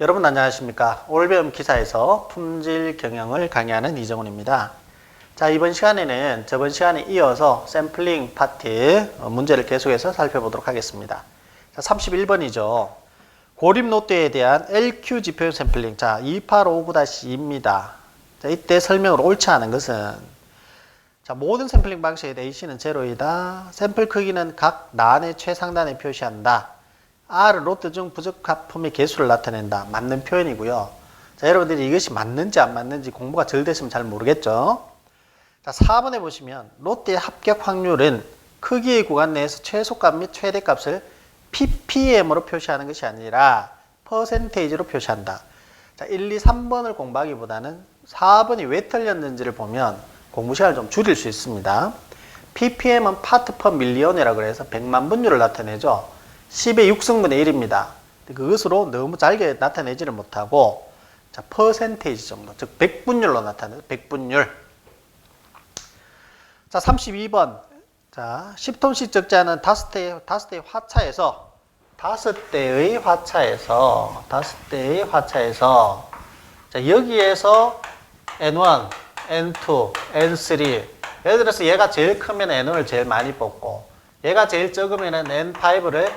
여러분 안녕하십니까. 오늘 배움 기사에서 품질 경영을 강의하는 이정훈입니다. 자, 이번 시간에는 저번 시간에 이어서 샘플링 파트 문제를 계속해서 살펴보도록 하겠습니다. 자, 31번이죠. 고립 롯데에 대한 LQ 지표형 샘플링. 자, 2859-2입니다. 자, 이때 설명을 옳지 않은 것은 자, 모든 샘플링 방식의 A씨는 제로이다. 샘플 크기는 각 난의 최상단에 표시한다. R은 로트 중 부적합품의 개수를 나타낸다. 맞는 표현이고요. 자, 여러분들이 이것이 맞는지 안 맞는지 공부가 덜 됐으면 잘 모르겠죠. 자, 4번에 보시면 롯데의 합격 확률은 크기의 구간 내에서 최소값 및 최대값을 ppm으로 표시하는 것이 아니라 퍼센테이지로 표시한다. 자, 1, 2, 3번을 공부하기보다는 4번이 왜 틀렸는지를 보면 공부 시간을 좀 줄일 수 있습니다. ppm은 파트 퍼 밀리언이라고 해서 100만 분율을 나타내죠. 10의 6승분의 1입니다. 그것으로 너무 잘게 나타내지를 못하고 자, 퍼센테이지 정도, 즉 100분율로 나타내죠. 100분율. 자, 32번. 자, 10톤씩 적지 않은 5대의 화차에서 자, 여기에서 N1, N2, N3 예를 들어서 얘가 제일 크면 N1을 제일 많이 뽑고 얘가 제일 적으면 N5를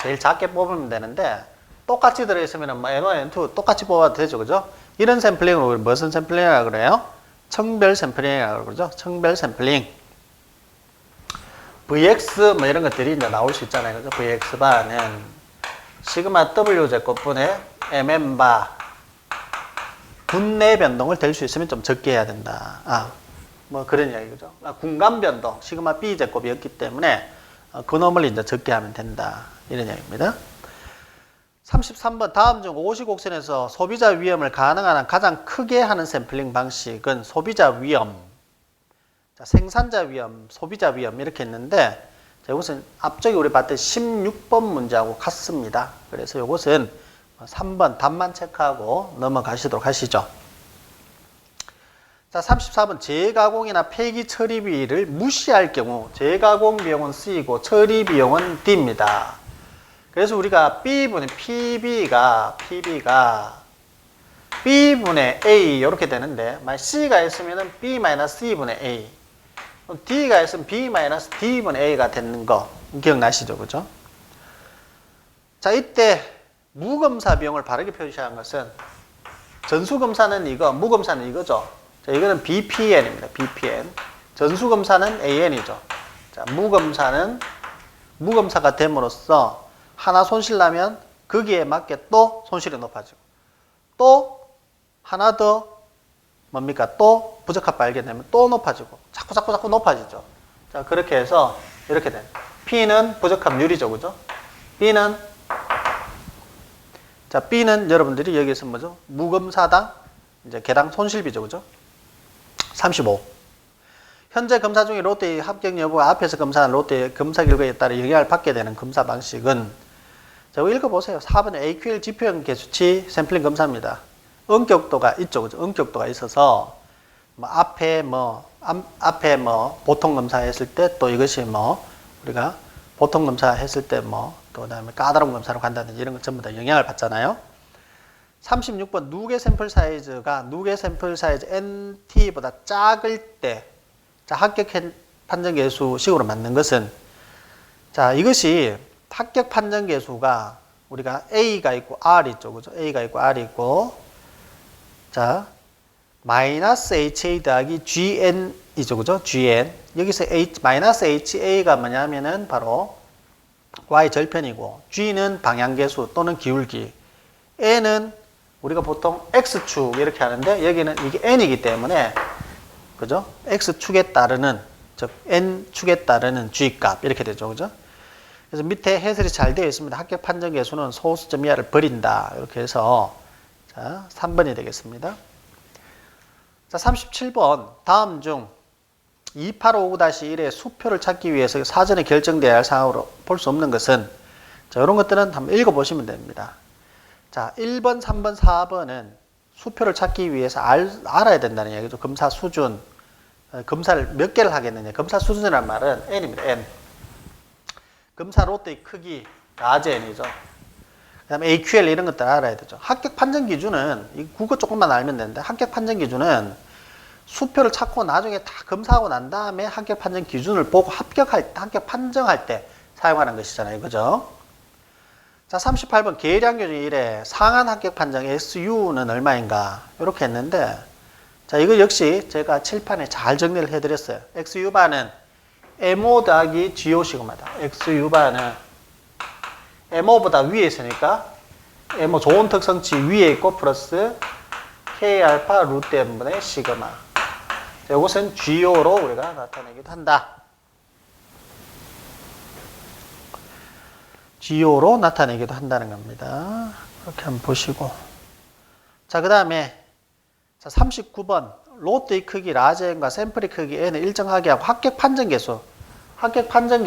제일 작게 뽑으면 되는데 똑같이 들어있으면 뭐 N1, N2 똑같이 뽑아도 되죠. 그죠? 이런 샘플링을 우리 무슨 샘플링이라고 그래요? 청별 샘플링이라고 그러죠. 청별 샘플링. VX 뭐 이런 것들이 이제 나올 수 있잖아요. 그죠? VX바는 시그마 W 제곱분의 MM 바 분내 변동을 될 수 있으면 좀 적게 해야 된다. 뭐 그런 이야기죠. 공간 변동 시그마 B 제곱이었기 때문에 그 놈을 이제 적게 하면 된다. 이런 이야기입니다. 33번 다음 중 오시곡선에서 소비자 위험을 가능한 한 가장 크게 하는 샘플링 방식은 소비자 위험, 자, 생산자 위험, 소비자 위험 이렇게 했는데 자, 이것은 앞쪽에 우리 봤던 16번 문제하고 같습니다. 그래서 이것은 3번 답만 체크하고 넘어가시도록 하시죠. 자, 34번 재가공이나 폐기 처리비를 무시할 경우 재가공 비용은 C이고 처리 비용은 D입니다. 그래서 우리가 B분의 PB가 B분의 A 이렇게 되는데 만약 C가 있으면 B-C분의 A D가 있으면 B-D분의 A가 되는 거 기억나시죠? 그죠? 자, 이때 무검사 비용을 바르게 표시한 것은 전수검사는 이거, 무검사는 이거죠. 자, 이거는 BPN입니다. BPN. 전수검사는 AN이죠. 자, 무검사가 됨으로써 하나 손실 나면 거기에 맞게 또 손실이 높아지고 또 하나 더 뭡니까? 또 부적합 발견되면 또 높아지고 자꾸 높아지죠. 자, 그렇게 해서 이렇게 된 P는 부적합률이죠. 그죠? B는 여러분들이 여기서 뭐죠? 무검사당 이제 개당 손실비죠. 그죠? 35. 현재 검사 중에 롯데의 합격 여부가 앞에서 검사한 롯데의 검사 결과에 따라 영향을 받게 되는 검사 방식은 자, 읽어보세요. 4번에 AQL 지표형 개수치 샘플링 검사입니다. 엄격도가 있죠. 그죠? 엄격도가 있어서 앞에 보통 검사했을 때 또 이것이 우리가 보통 검사했을 때 또 그다음에 까다로운 검사로 간다든지 이런 것 전부 다 영향을 받잖아요. 36번 누계 샘플 사이즈 NT보다 작을 때 자, 합격 판정 계수 식으로 맞는 것은 자, 이것이 합격 판정 계수가 우리가 A가 있고 R이 있죠. 그죠? A가 있고 R이 있고 자, 마이너스 HA 더하기 GN이죠. 그죠? GN. 여기서 마이너스 HA가 뭐냐면은 바로 Y 절편이고 G는 방향계수 또는 기울기. N은 우리가 보통 X축 이렇게 하는데 여기는 이게 N이기 때문에 그죠? X축에 따르는 즉 N축에 따르는 G값 이렇게 되죠. 그죠? 그래서 밑에 해설이 잘 되어 있습니다. 합격 판정 계수는 소수점 이하를 버린다. 이렇게 해서 자, 3번이 되겠습니다. 자, 37번 다음 중 2859-1의 수표를 찾기 위해서 사전에 결정되어야 할 사항으로 볼 수 없는 것은 자, 이런 것들은 한번 읽어보시면 됩니다. 자, 1번, 3번, 4번은 수표를 찾기 위해서 알아야 된다는 얘기죠. 검사 수준, 검사를 몇 개를 하겠느냐. 검사 수준이라는 말은 N입니다. N. 검사 롯데의 크기, 라지 N이죠. 그다음에 AQL 이런 것들 알아야 되죠. 합격 판정 기준은 이 국어 조금만 알면 되는데 합격 판정 기준은 수표를 찾고 나중에 다 검사하고 난 다음에 합격 판정 기준을 보고 합격 판정할 때 사용하는 것이잖아요. 그죠? 자, 38번 계량 교정 1에 상한 합격 판정 SU는 얼마인가? 이렇게 했는데 자, 이거 역시 제가 칠판에 잘 정리를 해드렸어요. XU바는 MO 더하기 GO 시그마다. XU바는 MO보다 위에 있으니까 MO 좋은 특성치 위에 있고 플러스 K알파 루트 M분의 시그마. 이것은 GO로 우리가 나타내기도 한다. GO로 나타내기도 한다는 겁니다. 이렇게 한번 보시고. 자, 그 다음에 39번 로트의 크기 라지n과 샘플의 크기 n을 일정하게 하고 합격 판정 개수. 합격 판정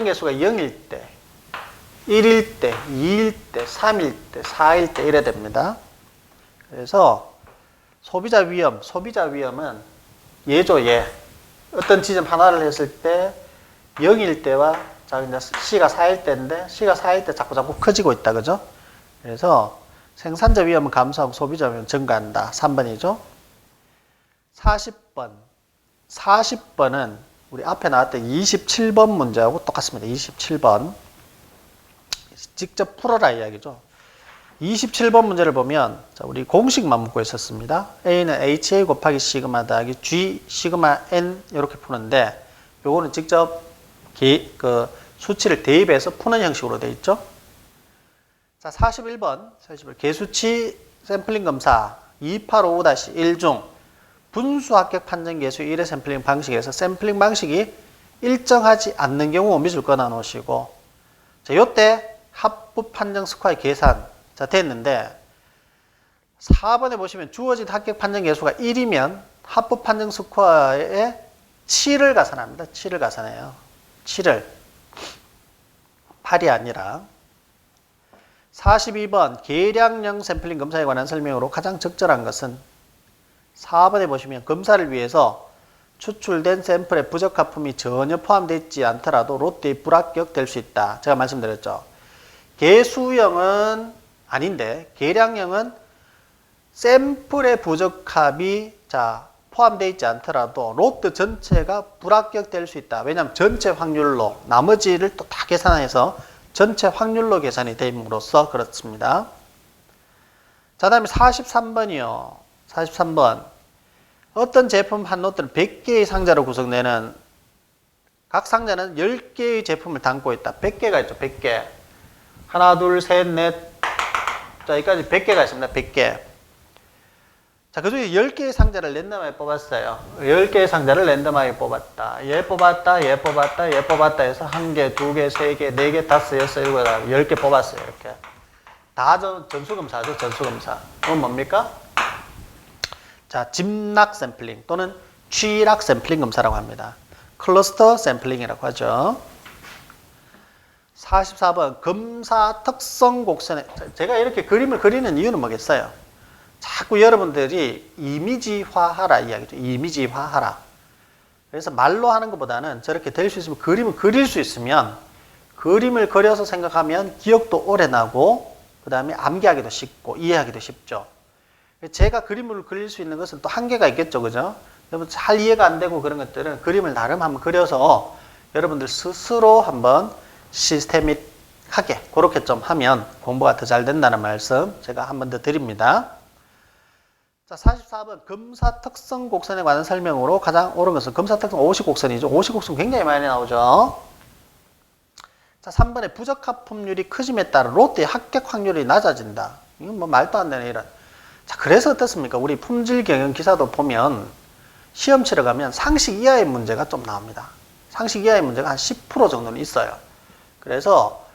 개수가 0일 때, 1일 때, 2일 때, 3일 때, 4일 때 이래 됩니다. 그래서 소비자 위험은 예죠, 예. 어떤 지점 하나를 했을 때 0일 때와 자, 이제 C가 4일 때인데 C가 4일 때 자꾸 커지고 있다. 그죠? 그래서 생산자 위험은 감소하고 소비자 위험은 증가한다. 3번이죠. 40번은 우리 앞에 나왔던 27번 문제하고 똑같습니다. 27번. 직접 풀어라 이야기죠. 27번 문제를 보면 자, 우리 공식만 묻고 있었습니다. A는 HA 곱하기 시그마 더하기 G 시그마 N 이렇게 푸는데 요거는 직접 수치를 대입해서 푸는 형식으로 되어 있죠. 자, 41번 개수치 샘플링 검사 2855-1 중 분수 합격 판정 개수 1의 샘플링 방식에서 샘플링 방식이 일정하지 않는 경우 오미를 꺼내 놓으시고 자, 요때 합부 판정 스코어의 계산 자, 됐는데 4번에 보시면 주어진 합격 판정 개수가 1이면 합부 판정 스코어에 7을 가산합니다. 7을 가산해요. 7을 8이 아니라 42번 계량형 샘플링 검사에 관한 설명으로 가장 적절한 것은 4번에 보시면 검사를 위해서 추출된 샘플에 부적합품이 전혀 포함되어 있지 않더라도 롯데에 불합격될 수 있다. 제가 말씀드렸죠. 개수형은 아닌데 계량형은 샘플의 부적합이 포함되어 있지 않더라도 롯데 전체가 불합격될 수 있다. 왜냐하면 전체 확률로 나머지를 또 다 계산해서 전체 확률로 계산이 됨으로써 그렇습니다. 자, 다음에 43번이요. 43번. 어떤 제품 한 롯데는 100개의 상자로 구성되는 각 상자는 10개의 제품을 담고 있다. 100개가 있죠. 100개. 하나, 둘, 셋, 넷. 자, 여기까지 100개가 있습니다. 100개. 자, 그 중에 10개의 상자를 랜덤하게 뽑았어요. 10개의 상자를 랜덤하게 뽑았다. 얘 뽑았다, 얘 뽑았다, 얘 뽑았다 해서 1개, 2개, 3개, 4개, 5, 6, 7, 8, 10개 뽑았어요. 이렇게. 다 전수검사죠. 전수검사. 그건 뭡니까? 자, 집락 샘플링 또는 취락 샘플링 검사라고 합니다. 클러스터 샘플링이라고 하죠. 44번 검사 특성 곡선에 제가 이렇게 그림을 그리는 이유는 뭐겠어요? 자꾸 여러분들이 이미지화하라 이야기죠. 이미지화하라. 그래서 말로 하는 것보다는 저렇게 될 수 있으면 그림을 그릴 수 있으면 그림을 그려서 생각하면 기억도 오래 나고 그 다음에 암기하기도 쉽고 이해하기도 쉽죠. 제가 그림을 그릴 수 있는 것은 또 한계가 있겠죠. 그죠? 여러분 잘 이해가 안 되고 그런 것들은 그림을 나름 한번 그려서 여러분들 스스로 한번 시스테믹하게 그렇게 좀 하면 공부가 더 잘 된다는 말씀 제가 한 번 더 드립니다. 자, 44번 검사 특성 곡선에 관한 설명으로 가장 옳은 것은 검사 특성 50곡선이죠. 50곡선 굉장히 많이 나오죠. 자, 3번에 부적합품률이 커짐에 따라 롯데의 합격 확률이 낮아진다. 이건 뭐 말도 안 되는 이런. 자, 그래서 어떻습니까? 우리 품질 경영 기사도 보면 시험 치러 가면 상식 이하의 문제가 좀 나옵니다. 상식 이하의 문제가 한 10% 정도는 있어요. 그래서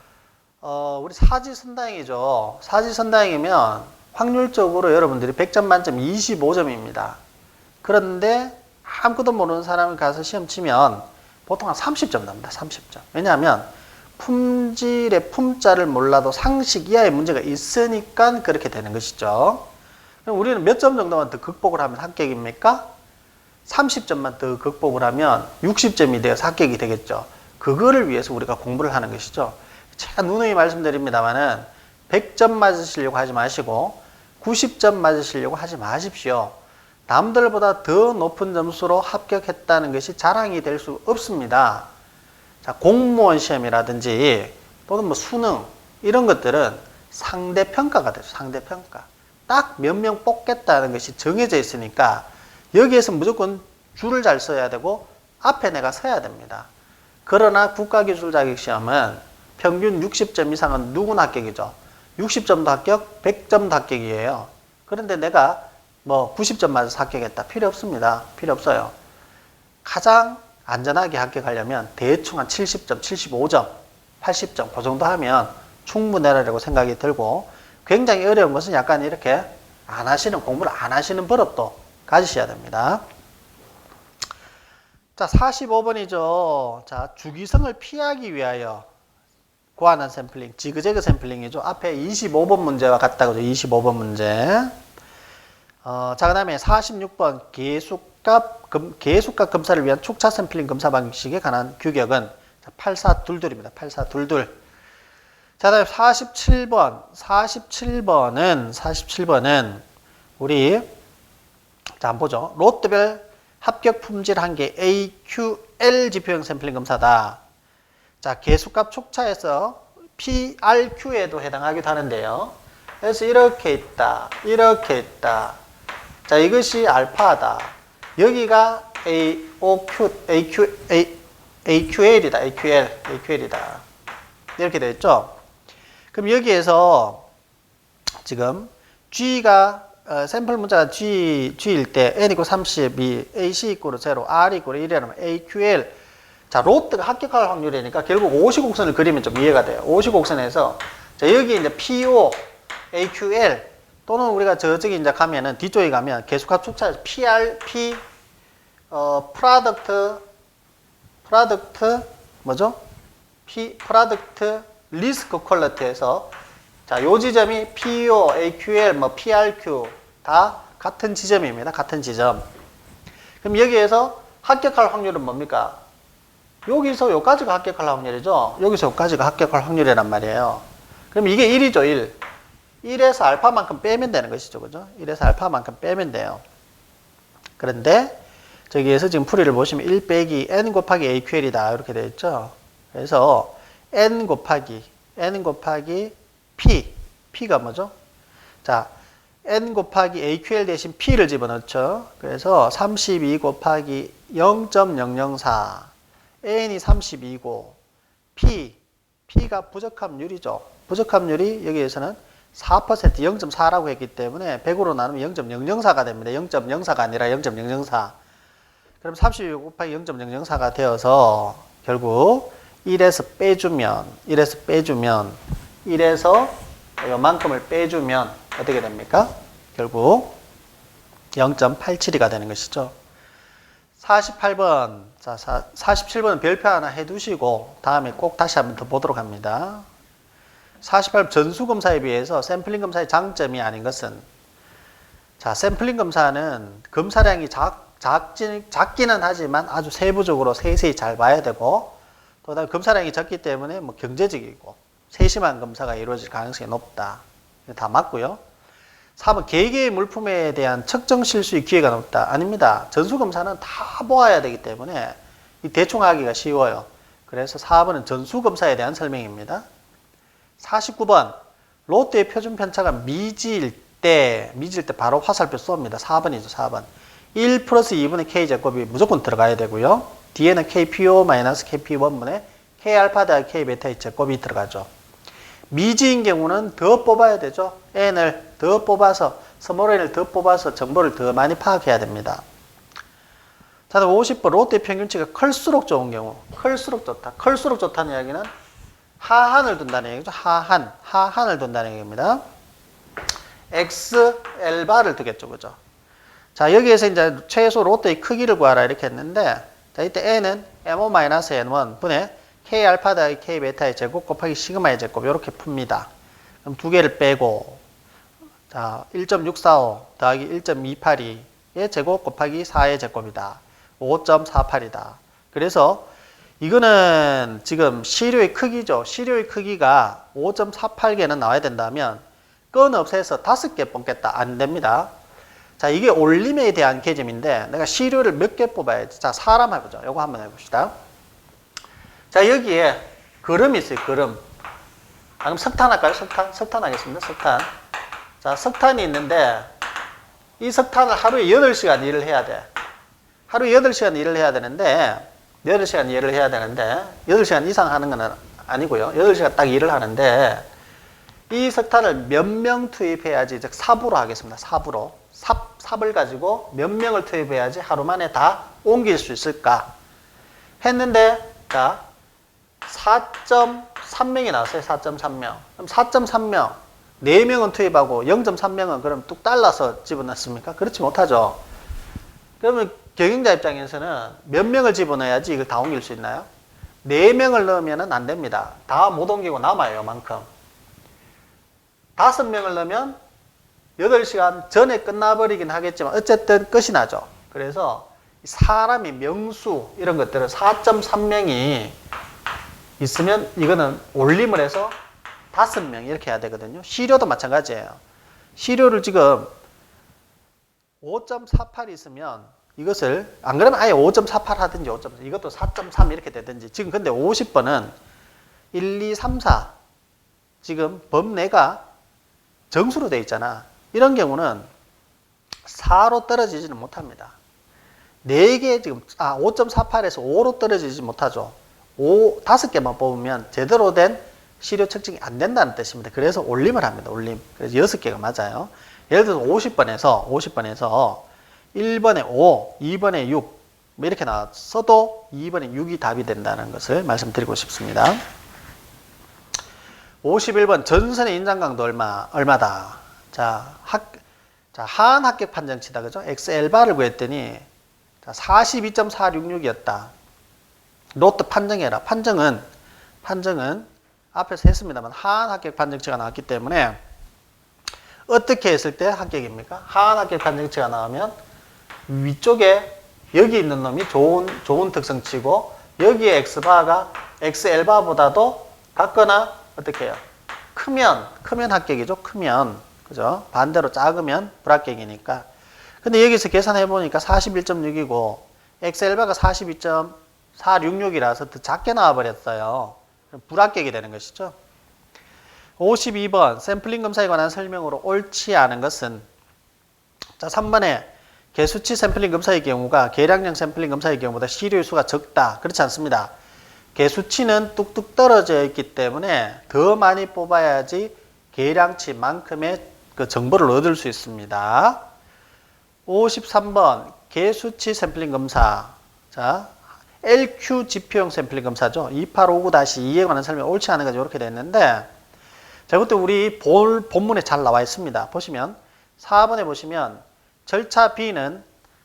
우리 사지선다행이죠. 사지선다행이면 확률적으로 여러분들이 100점 만점 25점입니다. 그런데 아무것도 모르는 사람이 가서 시험 치면 보통 한 30점 납니다. 30점. 왜냐하면 품질의 품자를 몰라도 상식 이하의 문제가 있으니까 그렇게 되는 것이죠. 그럼 우리는 몇 점 정도만 더 극복을 하면 합격입니까? 30점만 더 극복을 하면 60점이 되어서 합격이 되겠죠. 그거를 위해서 우리가 공부를 하는 것이죠. 제가 누누이 말씀드립니다만은 100점 맞으시려고 하지 마시고 90점 맞으시려고 하지 마십시오. 남들보다 더 높은 점수로 합격했다는 것이 자랑이 될 수 없습니다. 자, 공무원 시험이라든지 또는 뭐 수능 이런 것들은 상대평가가 되죠. 상대평가. 딱 몇 명 뽑겠다는 것이 정해져 있으니까 여기에서 무조건 줄을 잘 써야 되고 앞에 내가 서야 됩니다. 그러나 국가기술 자격시험은 평균 60점 이상은 누구나 합격이죠. 60점도 합격, 100점도 합격이에요. 그런데 내가 뭐 90점 맞아서 합격했다. 필요 없습니다. 필요 없어요. 가장 안전하게 합격하려면 대충 한 70점, 75점, 80점 그 정도 하면 충분하라고 생각이 들고 굉장히 어려운 것은 약간 이렇게 안 하시는 공부를 안 하시는 버릇도 가지셔야 됩니다. 자, 45번이죠. 자, 주기성을 피하기 위하여 구하는 샘플링, 지그재그 샘플링이죠. 앞에 25번 문제와 같다고죠. 25번 문제. 자, 그 다음에 46번 계수값 검사를 위한 촉차 샘플링 검사 방식에 관한 규격은 8422입니다. 8422. 자, 다음에 47번은 우리 자, 한번 보죠. 롯데별 합격 품질 한계 AQL 지표형 샘플링 검사다. 자, 계수값 촉차에서 PRQ에도 해당하기도 하는데요. 그래서 이렇게 있다. 이렇게 있다. 자, 이것이 알파다. 여기가 AQL이다. AQL이다. 이렇게 되어 있죠. 그럼 여기에서 지금 G가 샘플 문자가 G일 때 N = 32, AC = 0, R = 1이라면 AQL. 자, 롯데가 합격할 확률이니까 결국 오시곡선을 그리면 좀 이해가 돼요. 오시곡선에서 자, 여기 이제 PO, AQL 또는 우리가 저쪽에 이제 가면은 뒤쪽에 가면 계수값 촉차에서 PRP 프로덕트 뭐죠? 프로덕트 리스크 퀄리티에서 자, 요 지점이 PO, AQL, 뭐 PRQ 다 같은 지점입니다. 같은 지점. 그럼 여기에서 합격할 확률은 뭡니까? 여기서 여기까지가 합격할 확률이죠. 여기서 여기까지가 합격할 확률이란 말이에요. 그럼 이게 1이죠, 1. 1에서 알파만큼 빼면 되는 것이죠. 그죠? 1에서 알파만큼 빼면 돼요. 그런데 저기에서 지금 풀이를 보시면 1 빼기 N 곱하기 AQL이다. 이렇게 되어 있죠. 그래서 N 곱하기 P. P가 뭐죠? 자, N 곱하기 AQL 대신 P를 집어넣죠. 그래서 32 곱하기 0.004. N이 32고, P가 부적합률이죠. 부적합률이 여기에서는 4%, 0.4라고 했기 때문에 100으로 나누면 0.004가 됩니다. 0.04가 아니라 0.004. 그럼 32 곱하기 0.004가 되어서 결국 1에서 요만큼을 빼주면 어떻게 됩니까? 결국 0.87이가 되는 것이죠. 48번. 자, 47번은 별표 하나 해두시고 다음에 꼭 다시 한번 더 보도록 합니다. 48번 전수검사에 비해서 샘플링 검사의 장점이 아닌 것은 자, 샘플링 검사는 검사량이 작기는 하지만 아주 세부적으로 세세히 잘 봐야 되고 또 다음에 검사량이 적기 때문에 뭐 경제적이고 세심한 검사가 이루어질 가능성이 높다. 다 맞고요. 4번 개개의 물품에 대한 측정 실수의 기회가 높다. 아닙니다. 전수검사는 다 보아야 되기 때문에 대충 하기가 쉬워요. 그래서 4번은 전수검사에 대한 설명입니다. 49번 롯데의 표준 편차가 미지일 때 바로 화살표 쏩니다. 4번이죠. 4번 1 플러스 2분의 K제곱이 무조건 들어가야 되고요. 뒤에는 KPO 마이너스 KP1분의 K알파 더하기 K베타의 제곱이 들어가죠. 미지인 경우는 더 뽑아야 되죠. N을 더 뽑아서 스몰 n을 더 뽑아서 정보를 더 많이 파악해야 됩니다. 자, 50번 롯데 평균치가 클수록 좋은 경우 클수록 좋다. 클수록 좋다는 이야기는 하한을 둔다는 얘기죠. 하한을 둔다는 얘기입니다. XL바를 두겠죠. 그죠? 자, 여기에서 이제 최소 롯데의 크기를 구하라 이렇게 했는데 자, 이때 N은 M-N1 분의 K알파 더하기 K베타의 제곱 곱하기 시그마의 제곱 이렇게 풉니다. 그럼 두 개를 빼고 자, 1.645 더하기 1.282의 제곱 곱하기 4의 제곱이다. 5.48이다. 그래서 이거는 지금 시료의 크기죠. 시료의 크기가 5.48개는 나와야 된다면 건 없애서 5개 뽑겠다. 안 됩니다. 자, 이게 올림에 대한 개념인데 내가 시료를 몇 개 뽑아야지. 자, 사람 해보죠. 요거 한번 해봅시다. 자, 여기에 걸음이 있어요. 걸음. 아, 그럼 석탄 할까요? 석탄? 석탄 하겠습니다. 석탄. 자, 석탄이 있는데 이 석탄을 하루에 8시간 일을 해야 돼. 하루에 8시간 일을 해야 되는데 8시간 일을 해야 되는데 8시간 이상 하는 건 아니고요. 8시간 딱 일을 하는데 이 석탄을 몇 명 투입해야지, 즉 삽으로 하겠습니다. 삽으로. 삽을 가지고 몇 명을 투입해야지 하루 만에 다 옮길 수 있을까? 했는데 자 4.3명이 나왔어요. 4.3명. 그럼 4.3명 4명은 투입하고 0.3명은 그럼 뚝 잘라서 집어넣습니까? 그렇지 못하죠. 그러면 경영자 입장에서는 몇 명을 집어넣어야지 이걸 다 옮길 수 있나요? 4명을 넣으면 안 됩니다. 다 못 옮기고 남아요. 요만큼. 5명을 넣으면 8시간 전에 끝나버리긴 하겠지만 어쨌든 끝이 나죠. 그래서 사람이 명수 이런 것들은 4.3명이 있으면 이거는 올림을 해서 5명 이렇게 해야 되거든요. 시료도 마찬가지예요. 시료를 지금 5.48 있으면 이것을 안 그러면 아예 5.48 하든지 5.4 이것도 4.3 이렇게 되든지 지금 근데 50번은 1, 2, 3, 4 지금 범내가 정수로 돼 있잖아. 이런 경우는 4로 떨어지지는 못합니다. 4개 지금 5.48에서 5로 떨어지지 못하죠. 5개만 뽑으면 제대로 된 시료 측정이 안 된다는 뜻입니다. 그래서 올림을 합니다. 올림. 그래서 6개가 맞아요. 예를 들어서 50번에서 1번에 5, 2번에 6 뭐 이렇게 나왔어도 2번에 6이 답이 된다는 것을 말씀드리고 싶습니다. 51번 전선의 인장 강도 얼마다. 자, 하한 합격 판정치다. 그죠? XL바를 구했더니 42.466이었다. 로또 판정해라. 판정은 앞에서 했습니다만 하한 합격 판정치가 나왔기 때문에 어떻게 했을 때 합격입니까? 하한 합격 판정치가 나오면 위쪽에 여기 있는 놈이 좋은 특성치고 여기에 X바가 XL바보다도 같거나 어떻게 해요? 크면 합격이죠. 크면. 그죠? 반대로 작으면 불합격이니까. 근데 여기서 계산해 보니까 41.6이고 XL바가 42.466이라서 더 작게 나와 버렸어요. 불합격이 되는 것이죠. 52번 샘플링 검사에 관한 설명으로 옳지 않은 것은 자 3번에 개수치 샘플링 검사의 경우가 계량량 샘플링 검사의 경우보다 시료의 수가 적다. 그렇지 않습니다. 개수치는 뚝뚝 떨어져 있기 때문에 더 많이 뽑아야지 계량치만큼의 그 정보를 얻을 수 있습니다. 53번 개수치 샘플링 검사. 자, LQ 지표형 샘플링 검사죠. 2859-2에 관한 설명 옳지 않은 것이 이렇게 됐는데 자, 이것도 우리 본문에 잘 나와 있습니다. 보시면 4번에 보시면 절차 B는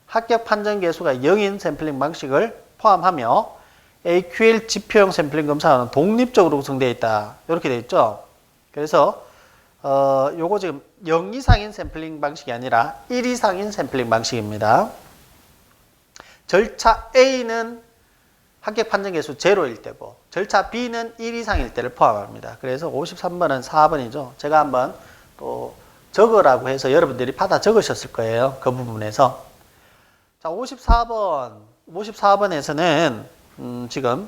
합격 판정 개수가 0인 샘플링 방식을 포함하며 AQL 지표형 샘플링 검사는 독립적으로 구성되어 있다. 이렇게 되어 있죠. 그래서 요거 지금 0 이상인 샘플링 방식이 아니라 1 이상인 샘플링 방식입니다. 절차 A는 합격 판정 개수 0일 때고 절차 B는 1 이상일 때를 포함합니다. 그래서 53번은 4번이죠. 제가 한번 또 적으라고 해서 여러분들이 받아 적으셨을 거예요. 그 부분에서. 자, 54번에서는 지금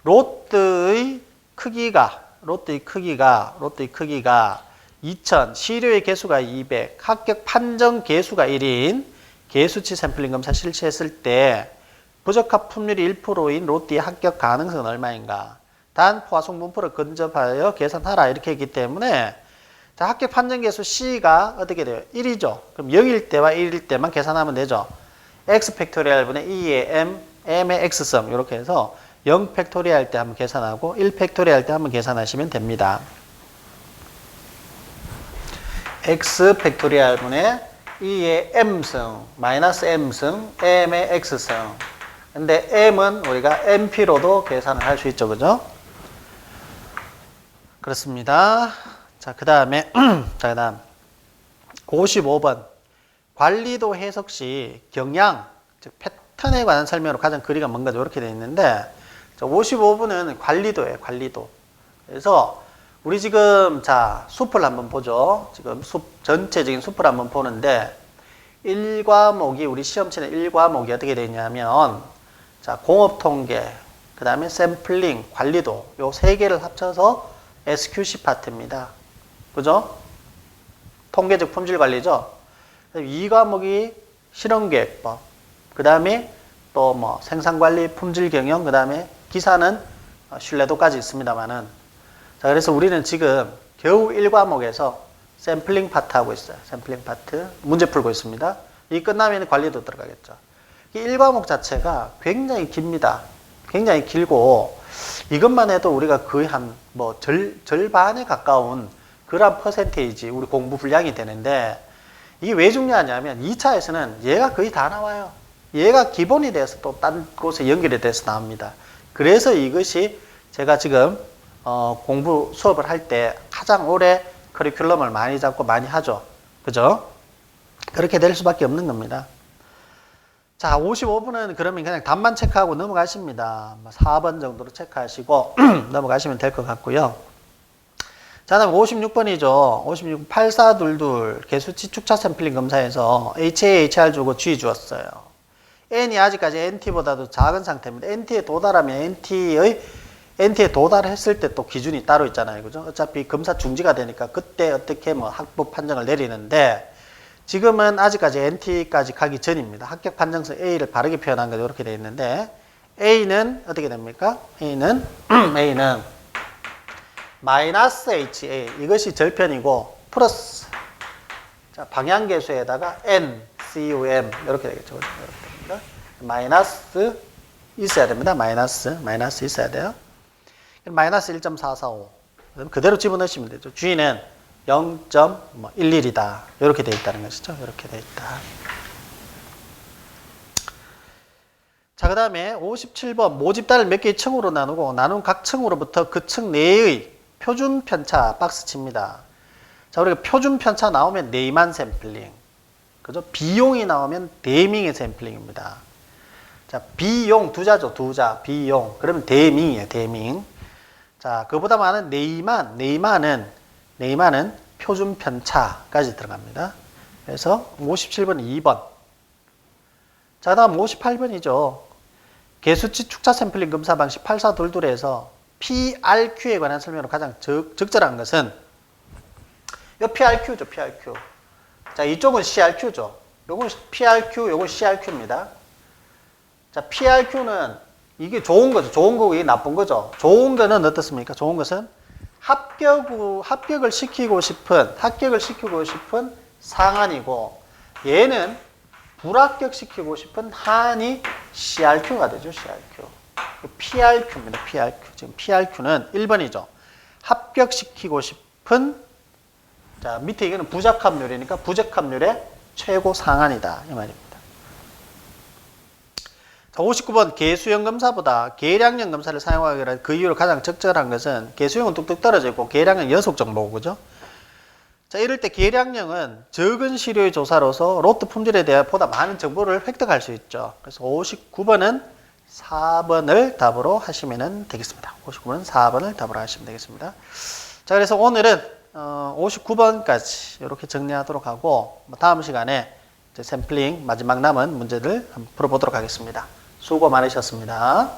로트의 크기가 2000, 시료의 개수가 200, 합격 판정 개수가 1인 개수치 샘플링 검사 실시했을 때 부적합 품률이 1%인 로띠의 합격 가능성은 얼마인가? 단 포화송 분포를 근접하여 계산하라 이렇게 했기 때문에 자, 합격 판정 개수 C가 어떻게 돼요? 1이죠. 그럼 0일 때와 1일 때만 계산하면 되죠. x 팩토리얼 분의 2의 m, m의 x섬 이렇게 해서 0 팩토리얼 때 한번 계산하고 1 팩토리얼 때 한번 계산하시면 됩니다. x 팩토리얼 분의 2의 m승 마이너스 m승 m의 x승. 근데 m은 우리가 mP로도 계산을 할 수 있죠. 그죠? 그렇습니다. 자, 그 다음에 55번 관리도 해석 시 경향, 즉 패턴에 관한 설명으로 가장 거리가 먼 거죠. 이렇게 되어 있는데 자, 55번은 관리도예요, 관리도. 그래서 우리 지금 자 숲을 한번 보죠. 지금 숲 전체적인 숲을 한번 보는데 1과목이 우리 시험치는 1과목이 어떻게 되냐면 자 공업통계, 그 다음에 샘플링, 관리도 요 세 개를 합쳐서 SQC 파트입니다. 그죠? 통계적 품질관리죠. 2과목이 실험계획법, 그 다음에 또 뭐 생산관리, 품질경영, 그 다음에 기사는 신뢰도까지 있습니다만은 자 그래서 우리는 지금 겨우 1과목에서 샘플링 파트 하고 있어요. 샘플링 파트 문제 풀고 있습니다. 이 끝나면 관리도 들어가겠죠. 이 1과목 자체가 굉장히 깁니다. 굉장히 길고 이것만 해도 우리가 거의 한 뭐 절반에 가까운 그런 퍼센테이지 우리 공부 분량이 되는데 이게 왜 중요하냐면 2차에서는 얘가 거의 다 나와요. 얘가 기본이 돼서 또 딴 곳에 연결이 돼서 나옵니다. 그래서 이것이 제가 지금 공부 수업을 할 때 가장 오래 커리큘럼을 많이 잡고 많이 하죠. 그죠? 그렇게 될 수밖에 없는 겁니다. 자, 55분은 그러면 그냥 답만 체크하고 넘어가십니다. 4번 정도로 체크하시고 넘어가시면 될 것 같고요. 자, 다음 56번이죠. 56, 8422 개수치 축차 샘플링 검사에서 HA, HR 주고 G 주었어요. N이 아직까지 NT보다도 작은 상태입니다. NT에 도달하면 NT에 도달했을 때 또 기준이 따로 있잖아요. 그죠? 어차피 검사 중지가 되니까 그때 어떻게 뭐 합법 판정을 내리는데 지금은 아직까지 NT까지 가기 전입니다. 합격 판정서 A를 바르게 표현한 거 이렇게 되어 있는데 A는 어떻게 됩니까? A는 마이너스 HA 이것이 절편이고 플러스 자, 방향계수에다가 N, CUM 이렇게 되겠죠. 이렇게 됩니다. 마이너스 있어야 됩니다. 마이너스 있어야 돼요. 마이너스 1.445 그대로 집어넣으시면 되죠. G는 0.11이다. 이렇게 되어 있다는 것이죠. 이렇게 되어 있다. 자, 그 다음에 57번 모집단을 몇 개의 층으로 나누고 나눈 각 층으로부터 그 층 내의 표준 편차 박스 칩니다. 자, 우리가 표준 편차 나오면 네이만 샘플링. 그죠? 비용이 나오면 대밍의 샘플링입니다. 자, 비용 두자죠. 두자. 비용. 그러면 대밍이에요. 대밍. 자, 그보다 많은 네이만은 표준 편차까지 들어갑니다. 그래서 57번 2번. 자, 다음 58번이죠. 개수치 축차 샘플링 검사 방식 8422에서 PRQ에 관한 설명으로 가장 적절한 것은 요 PRQ죠, PRQ. 자, 이쪽은 CRQ죠. 요건 PRQ, 요건 CRQ입니다. 자, PRQ는 이게 좋은 거죠. 좋은 거고 이게 나쁜 거죠. 좋은 거는 어떻습니까? 좋은 것은 합격을 시키고 싶은 상한이고 얘는 불합격시키고 싶은 한이 CRQ가 되죠. CRQ. PRQ입니다. PRQ. 지금 PRQ는 1번이죠. 합격시키고 싶은 자 밑에 이거는 부적합률이니까 부적합률의 최고 상한이다. 이 말입니다. 자, 59번 개수형 검사보다 계량형 검사를 사용하기로 그 이유로 가장 적절한 것은 개수형은 뚝뚝 떨어져 있고 계량형 연속 정보고 그죠? 자, 이럴 때 계량형은 적은 시료의 조사로서 로트 품질에 대해 보다 많은 정보를 획득할 수 있죠. 그래서 59번은 4번을 답으로 하시면 되겠습니다. 59번은 4번을 답으로 하시면 되겠습니다. 자, 그래서 오늘은 59번까지 이렇게 정리하도록 하고 다음 시간에 이제 샘플링 마지막 남은 문제들 한번 풀어보도록 하겠습니다. 수고 많으셨습니다.